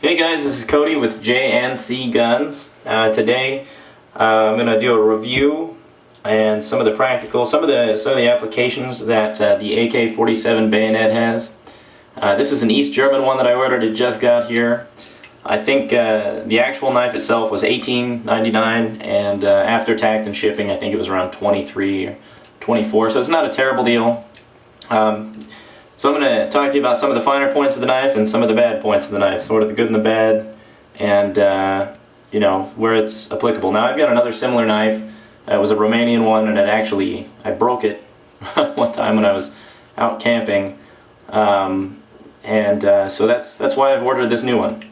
Hey guys, this is Cody with J&C Guns. Today I'm going to do a review and some of the applications that the AK-47 bayonet has. This is an East German one that I ordered. It just got here. I think the actual knife itself was $18.99, and after tax and shipping I think it was around $23 or $24, so it's not a terrible deal. So I'm going to talk to you about some of the finer points of the knife and some of the bad points of the knife, sort of the good and the bad, and you know, where it's applicable. Now I've got another similar knife. It was a Romanian one, and I broke it one time when I was out camping, so that's why I've ordered this new one.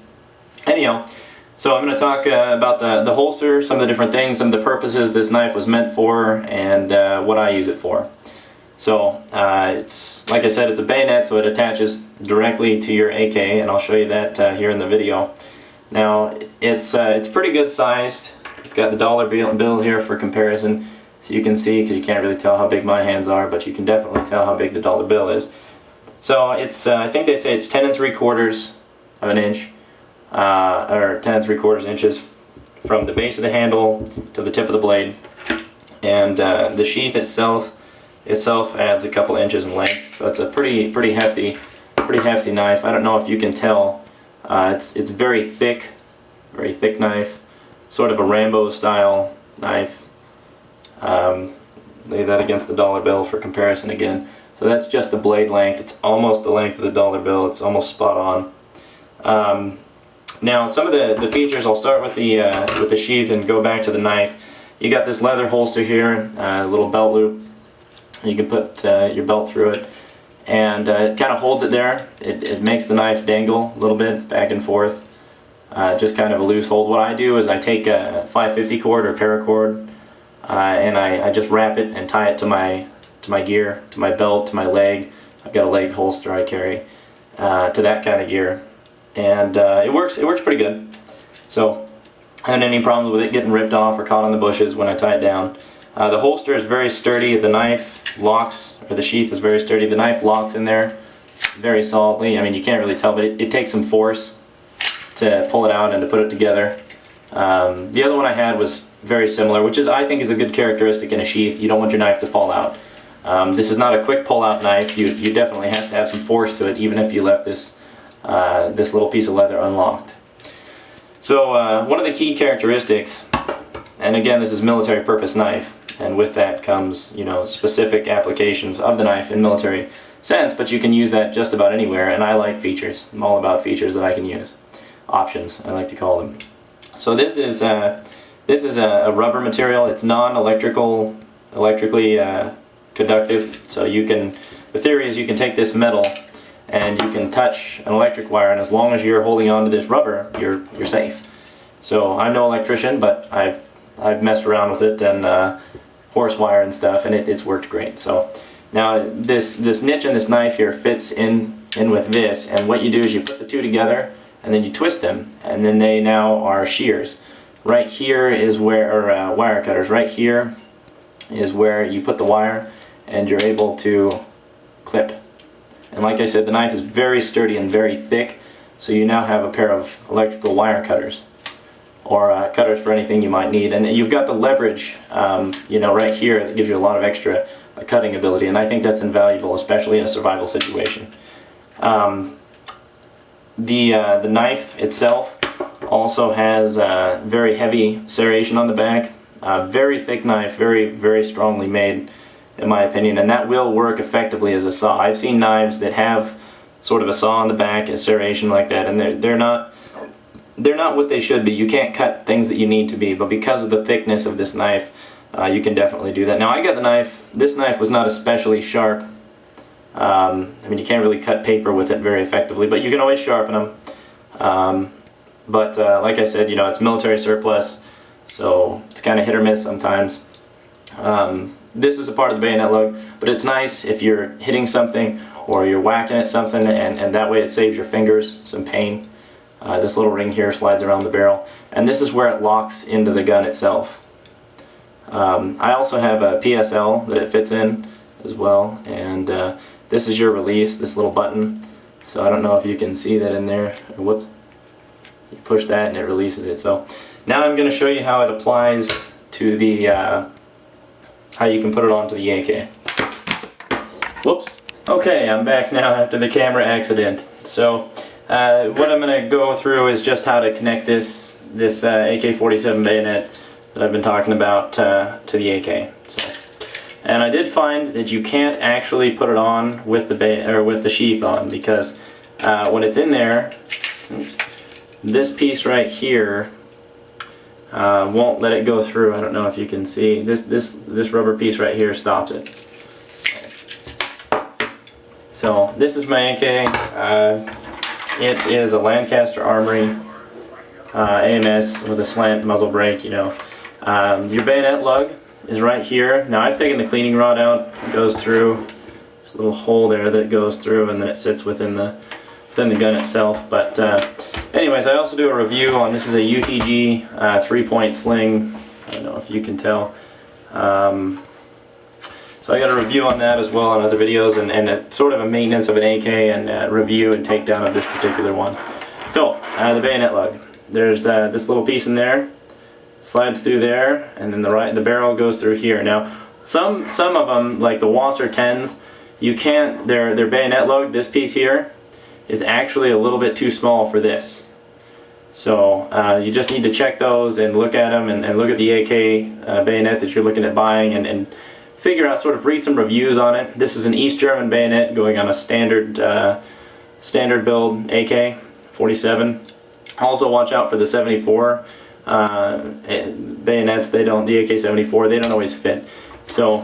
Anyhow, so I'm going to talk about the holster, some of the different things, some of the purposes this knife was meant for, and what I use it for. So it's, like I said, it's a bayonet, so it attaches directly to your AK, and I'll show you that here in the video. Now it's pretty good sized. I've got the dollar bill here for comparison, so you can see, because you can't really tell how big my hands are, but you can definitely tell how big the dollar bill is. So it's I think they say it's 10 3/4 of an inch, or 10 3/4 inches from the base of the handle to the tip of the blade, and the sheath itself adds a couple inches in length, so it's a pretty hefty knife. I don't know if you can tell. It's very thick knife, sort of a Rambo style knife. Lay that against the dollar bill for comparison again. So that's just the blade length. It's almost the length of the dollar bill. It's almost spot on. Now some of the features. I'll start with the sheath and go back to the knife. You got this leather holster here, a little belt loop. You can put your belt through it, and it kind of holds it there. It makes the knife dangle a little bit back and forth, just kind of a loose hold. What I do is I take a 550 cord or paracord, and I just wrap it and tie it to my gear, to my belt, to my leg. I've got a leg holster I carry, to that kind of gear, and it works pretty good. So I haven't had any problems with it getting ripped off or caught on the bushes when I tie it down. The holster is very sturdy. The knife locks, or the sheath is very sturdy. The knife locks in there very solidly. I mean, you can't really tell, but it takes some force to pull it out and to put it together. The other one I had was very similar, which I think is a good characteristic in a sheath. You don't want your knife to fall out. This is not a quick pull-out knife. You definitely have to have some force to it, even if you left this little piece of leather unlocked. So one of the key characteristics, and again, this is military purpose knife, and with that comes, you know, specific applications of the knife in military sense, but you can use that just about anywhere, and I like features. I'm all about features that I can use. Options, I like to call them. So this is a rubber material. It's non-electrically conductive, so the theory is you can take this metal and you can touch an electric wire, and as long as you're holding on to this rubber, you're safe. So I'm no electrician, but I've messed around with it and horse wire and stuff, and it's worked great. So now this niche in this knife here fits in with this, and what you do is you put the two together and then you twist them, and then they now are shears. Right here is where, or wire cutters, right here is where you put the wire and you're able to clip. And like I said, the knife is very sturdy and very thick, so you now have a pair of electrical wire cutters, or cutters for anything you might need. And you've got the leverage, you know, right here that gives you a lot of extra cutting ability, and I think that's invaluable, especially in a survival situation. The knife itself also has very heavy serration on the back. Very thick knife, very strongly made, in my opinion, and that will work effectively as a saw. I've seen knives that have sort of a saw on the back, a serration like that, and they're not what they should be. You can't cut things that you need to be, but because of the thickness of this knife, you can definitely do that. Now I got the knife. This knife was not especially sharp. I mean, you can't really cut paper with it very effectively, but you can always sharpen them. Like I said, you know, it's military surplus, so it's kind of hit or miss sometimes. This is a part of the bayonet lug, but it's nice if you're hitting something or you're whacking at something, and that way it saves your fingers some pain. This little ring here slides around the barrel, and this is where it locks into the gun itself. I also have a PSL that it fits in as well, and this is your release, this little button. So I don't know if you can see that in there. Whoops. You push that and it releases it. So now I'm going to show you how it applies to the, how you can put it onto the AK. Whoops. Okay, I'm back now after the camera accident. So what I'm going to go through is just how to connect this AK-47 bayonet that I've been talking about to the AK. So, and I did find that you can't actually put it on with the sheath on, because when it's in there, this piece right here won't let it go through. I don't know if you can see. This rubber piece right here stops it. So this is my AK. It is a Lancaster Armory AMS with a slant muzzle brake. You know, your bayonet lug is right here. Now I've taken the cleaning rod out. It goes through. There's a little hole there that it goes through, and then it sits within the gun itself. But anyways, I also do a review on, this is a UTG 3-point sling. I don't know if you can tell. So I got a review on that as well on other videos, and a sort of a maintenance of an AK and review and takedown of this particular one. So the bayonet lug. There's this little piece in there, slides through there, and then the barrel goes through here. Now some of them, like the Wasser 10s, you can't. Their bayonet lug, this piece here, is actually a little bit too small for this. So you just need to check those and look at them and look at the AK bayonet that you're looking at buying and figure out, sort of read some reviews on it. This is an East German bayonet going on a standard build AK-47. Also watch out for the 74 bayonets. The AK-74, they don't always fit. So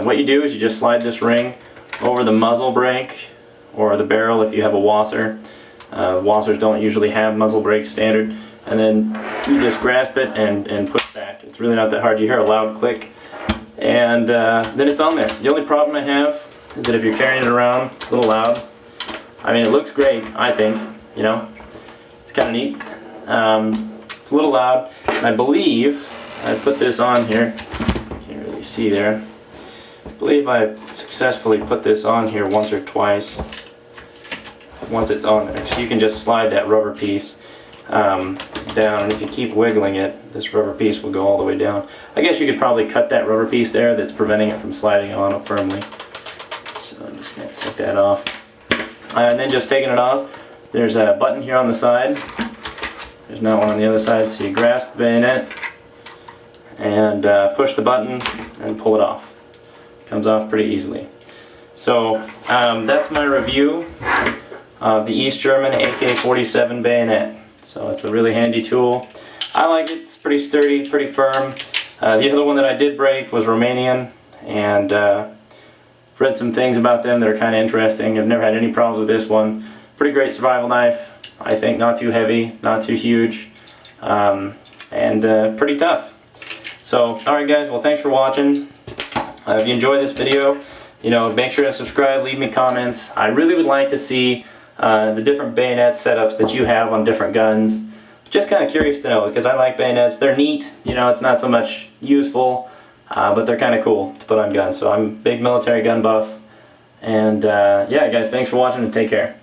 what you do is you just slide this ring over the muzzle brake or the barrel if you have a Wasser. Wassers don't usually have muzzle brake standard, and then you just grasp it and push back. It's really not that hard. You hear a loud click, and then it's on there. The only problem I have is that if you're carrying it around, it's a little loud. I mean, it looks great, I think, you know. It's kind of neat. It's a little loud, and I believe I put this on here. Can't really see there. I believe I've successfully put this on here once or twice. Once it's on there, so you can just slide that rubber piece down, and if you keep wiggling it, this rubber piece will go all the way down. I guess you could probably cut that rubber piece there that's preventing it from sliding on firmly. So I'm just going to take that off. And then just taking it off, there's a button here on the side. There's not one on the other side, so you grasp the bayonet and push the button and pull it off. It comes off pretty easily. So that's my review of the East German AK-47 bayonet. So it's a really handy tool. I like it. It's pretty sturdy, pretty firm. The other one that I did break was Romanian, and read some things about them that are kind of interesting. I've never had any problems with this one. Pretty great survival knife. I think not too heavy, not too huge, and pretty tough. So, alright guys, well thanks for watching. If you enjoyed this video, you know, make sure to subscribe, leave me comments. I really would like to see the different bayonet setups that you have on different guns. Just kind of curious to know, because I like bayonets. They're neat, you know, it's not so much useful, but they're kind of cool to put on guns. So I'm a big military gun buff. And yeah guys, thanks for watching and take care.